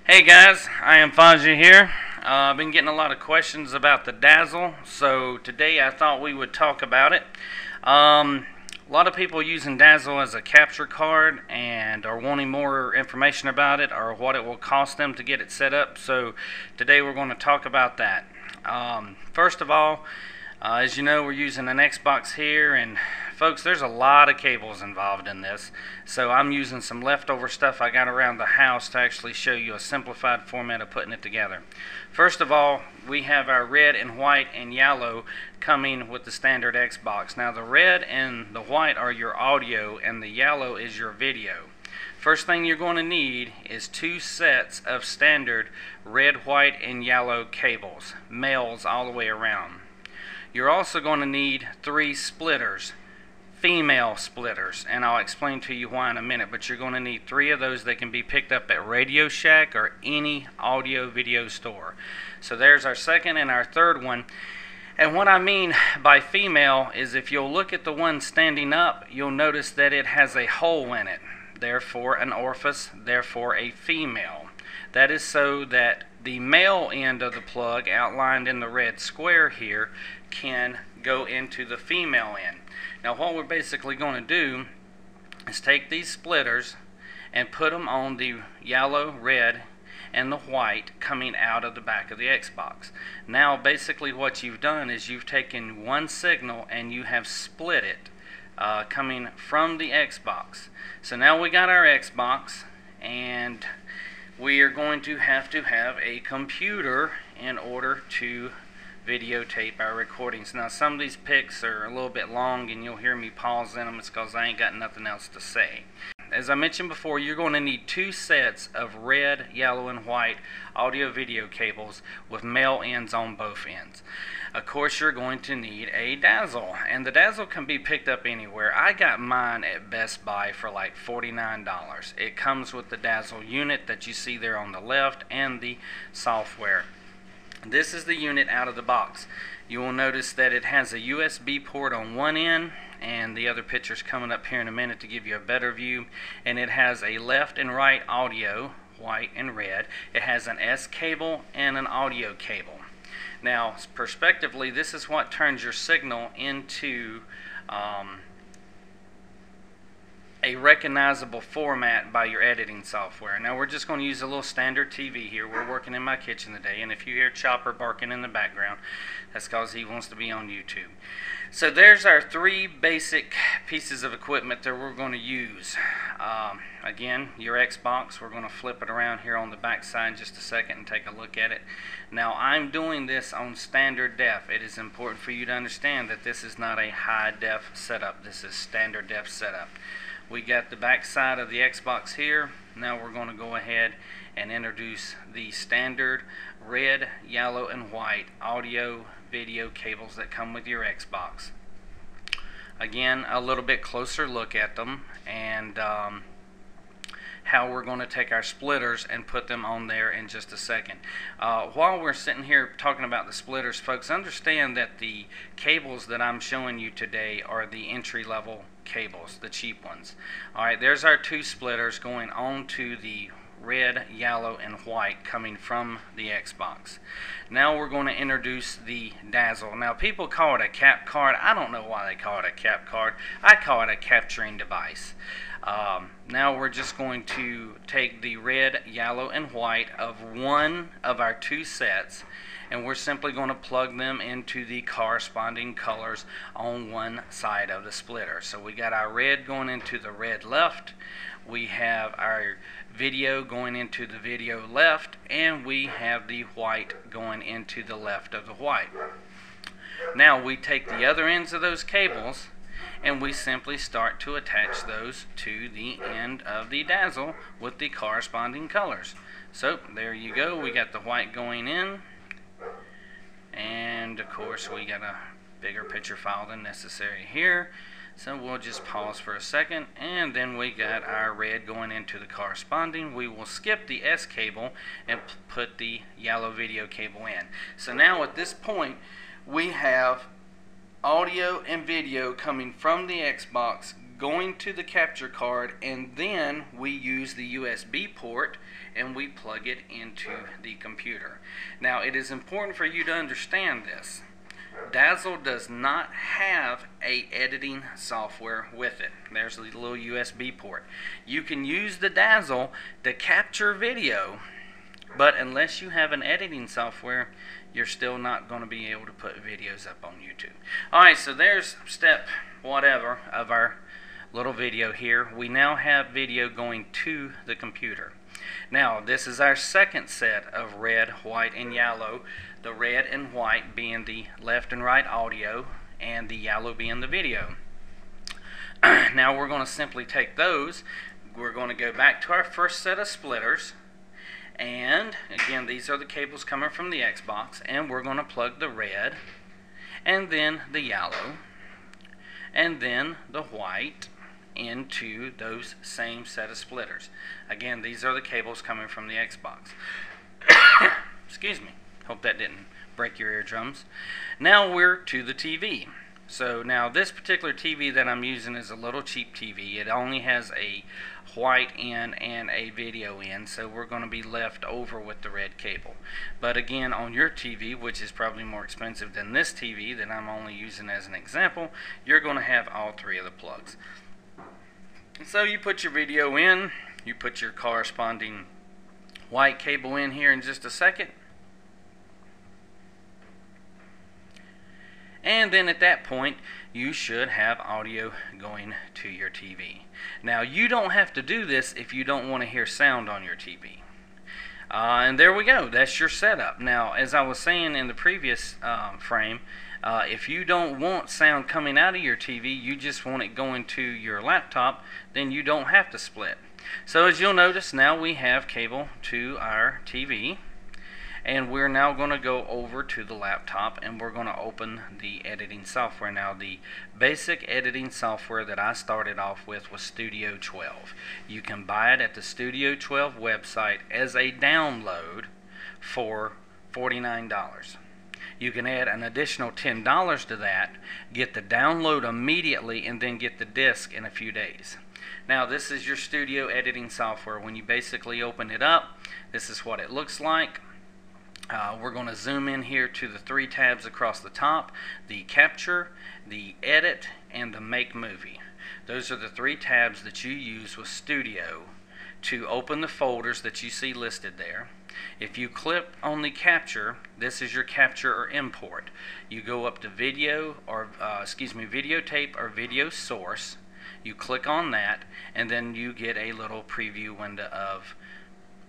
Hey guys, I am FNGFASHA here. I've been getting a lot of questions about the Dazzle, so today I thought we would talk about it. A lot of people using Dazzle as a capture card and are wanting more information about it or what it will cost them to get it set up, so today we're going to talk about that. First of all, as you know, we're using an Xbox here, and folks, there's a lot of cables involved in this, so I'm using some leftover stuff I got around the house to actually show you a simplified format of putting it together. First of all, we have our red and white and yellow coming with the standard Xbox. Now the red and the white are your audio and the yellow is your video. First thing you're going to need is 2 sets of standard red, white, and yellow cables, males all the way around. You're also going to need 3 splitters, female splitters, and I'll explain to you why in a minute, but you're going to need 3 of those that can be picked up at Radio Shack or any audio video store. So there's our second and our third one. And what I mean by female is if you'll look at the one standing up, you'll notice that it has a hole in it, therefore an orifice, therefore a female. That is so that the male end of the plug, outlined in the red square here, can go into the female end. Now what we're basically going to do is take these splitters and put them on the yellow, red, and the white coming out of the back of the Xbox. Now basically what you've done is you've taken one signal and you have split it coming from the Xbox. So now we got our Xbox, and we are going to have a computer in order to videotape our recordings. Now some of these pics are a little bit long and you'll hear me pause in them. It's because I ain't got nothing else to say. As I mentioned before, you're going to need 2 sets of red, yellow, and white audio video cables with male ends on both ends. Of course, you're going to need a Dazzle, and the Dazzle can be picked up anywhere. I got mine at Best Buy for like $49. It comes with the Dazzle unit that you see there on the left and the software. This is the unit out of the box. You will notice that it has a USB port on one end, and the other picture's coming up here in a minute to give you a better view, and it has a left and right audio, white and red. It has an S cable and an audio cable. Now perspectively, this is what turns your signal into a recognizable format by your editing software. Now we're just going to use a little standard TV here. We're working in my kitchen today, and if you hear Chopper barking in the background, that's because he wants to be on YouTube. So there's our 3 basic pieces of equipment that we're going to use. Again, your Xbox, we're going to flip it around here on the back side in just a second and take a look at it. Now I'm doing this on standard def. It is important for you to understand that this is not a high def setup. This is standard def setup. We got the back side of the Xbox here. Now we're going to go ahead and introduce the standard red, yellow, and white audio video cables that come with your Xbox. Again, a little bit closer look at them and how we're going to take our splitters and put them on there in just a second. While we're sitting here talking about the splitters, folks, understand that the cables that I'm showing you today are the entry-level cables, the cheap ones. Alright, there's our 2 splitters going on to the red, yellow, and white coming from the Xbox. Now we're going to introduce the Dazzle. Now people call it a cap card. I don't know why they call it a cap card. I call it a capturing device. Now we're just going to take the red, yellow, and white of one of our 2 sets, and we're simply going to plug them into the corresponding colors on one side of the splitter. So we got our red going into the red left, we have our video going into the video left, and we have the white going into the left of the white. Now we take the other ends of those cables and we simply start to attach those to the end of the Dazzle with the corresponding colors. So there you go, we got the white going in, and of course we got a bigger picture file than necessary here, so we'll just pause for a second, and then we got our red going into the corresponding. We will skip the S cable and put the yellow video cable in. So now at this point we have audio and video coming from the Xbox going to the capture card, and then we use the USB port and we plug it into the computer. Now, it is important for you to understand this. Dazzle does not have a editing software with it. There's a little USB port. You can use the Dazzle to capture video, but unless you have an editing software, you're still not going to be able to put videos up on YouTube. Alright, so there's step whatever of our little video here. We now have video going to the computer. Now, this is our second set of red, white, and yellow. The red and white being the left and right audio, and the yellow being the video. Now we're going to simply take those. We're going to go back to our first set of splitters. And again, these are the cables coming from the Xbox, and we're going to plug the red, and then the yellow, and then the white into those same set of splitters. Again, these are the cables coming from the Xbox. Excuse me. Hope that didn't break your eardrums. Now we're to the TV. So now this particular TV that I'm using is a little cheap TV. It only has a white in and a video in, so we're going to be left over with the red cable. But again, on your TV, which is probably more expensive than this TV that I'm only using as an example, you're going to have all three of the plugs. So you put your video in, you put your corresponding white cable in here in just a second. And then at that point, you should have audio going to your TV. Now, you don't have to do this if you don't want to hear sound on your TV. And there we go. That's your setup. Now, as I was saying in the previous frame, if you don't want sound coming out of your TV, you just want it going to your laptop, then you don't have to split. So as you'll notice, now we have cable to our TV. And we're now going to go over to the laptop, and we're going to open the editing software. Now, the basic editing software that I started off with was Studio 12. You can buy it at the Studio 12 website as a download for $49. You can add an additional $10 to that, get the download immediately, and then get the disc in a few days. Now, this is your studio editing software. When you basically open it up, this is what it looks like. We're going to zoom in here to the three tabs across the top: the capture, the edit, and the make movie. Those are the three tabs that you use with Studio to open the folders that you see listed there. If you click on the capture, this is your capture or import. You go up to video or videotape or video source. You click on that, and then you get a little preview window of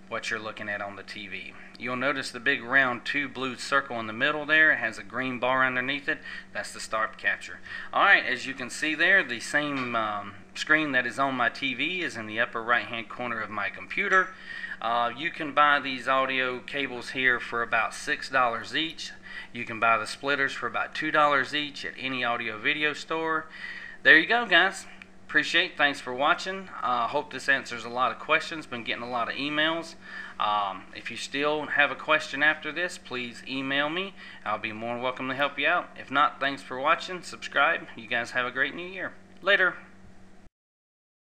what you're looking at on the TV. You'll notice the big round 2 blue circle in the middle there. It has a green bar underneath it. That's the start capture. Alright, as you can see there, the same screen that is on my TV is in the upper right hand corner of my computer. You can buy these audio cables here for about $6 each. You can buy the splitters for about $2 each at any audio video store. There you go, guys. Thanks for watching. Hope this answers a lot of questions. Been getting a lot of emails. If you still have a question after this, please email me. I'll be more than welcome to help you out. If not, thanks for watching. Subscribe. You guys have a great new year. Later.